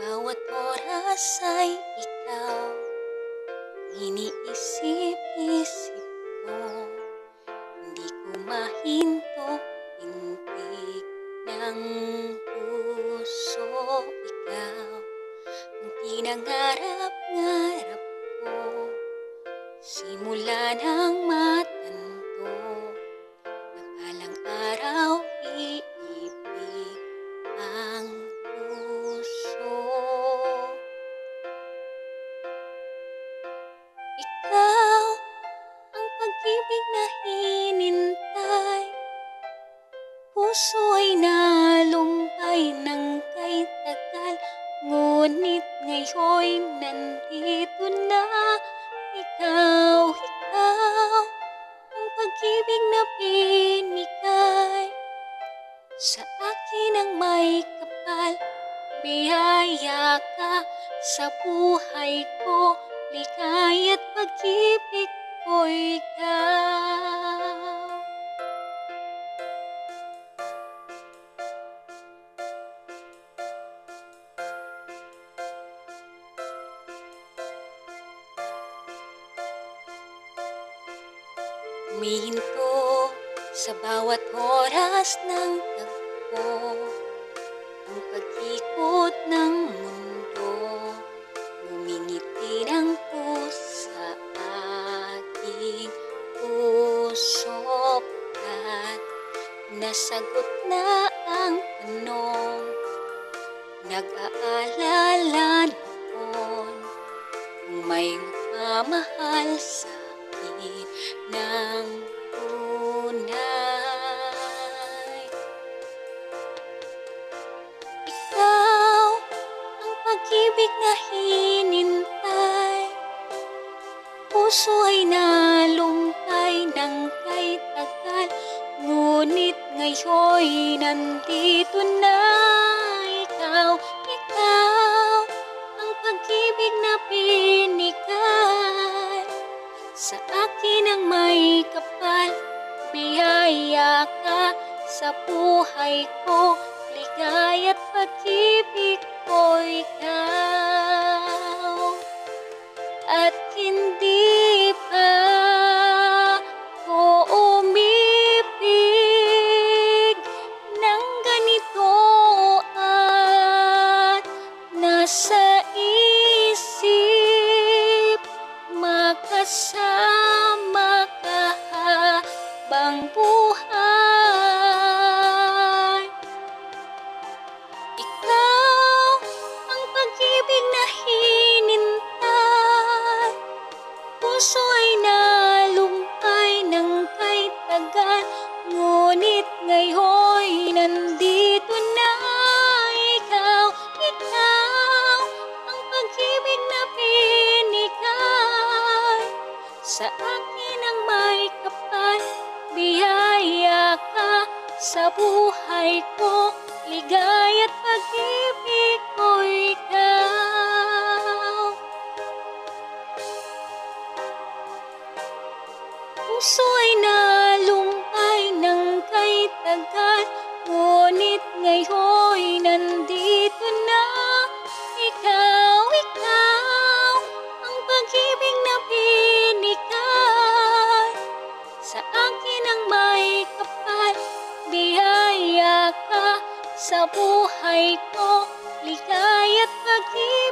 Bawat oras ay ikaw, iniisip-isip ko. Hindi ko mahinto, pintig ng puso. Ikaw ang pinangarap-ngarap ko, simula ng matanto, na balang araw iibig ang puso. Ikaw ang pag-ibig na hinintay, puso'y nalumpay ng kay tagal, ngunit ngayon'y nandito na. Ikaw ang pag-ibig na binigay sa akin ang may kapal. Biyaya ka sa buhay ko, ligaya't pag-ibig ko ikaw. Humihinto sa bawat oras ng tagpo, ang pag-ikot ng mundo, ngumingiti ng pusa aking puso. At nasagot na ang tanong, nag-aalala noon, kung may magmamahal sa akin ng tunay. Ikaw ang pag-ibig na hinintay, puso'y nalumpay ng kay tagal, ngunit ngayon'y nandito na. Ikaw ang pag-ibig na binigay sa akin ang may kapal. Biyaya ka sa buhay ko, ligaya't pag-ibig ko ikaw. At hindi pa ko umibig ng ganito, at nasa isip makasama ka habang buhay. Ikaw ang pag-ibig na hinintay, puso'y nalumpay ng kay tagal, ngunit ngayon'y nandito na. Ikaw ang pag-ibig na binigay sa akin ang may kapal. Biyaya ka sa buhay ko, ligaya't pag-ibig ko ikaw. Puso'y nalumpay ng kay tagal, ngunit ngayon'y nandito na. Ikaw ang pag-ibig na binigay sa akin ang may kapal. Biyaya ka sa buhay ko, ligaya't pag-ibig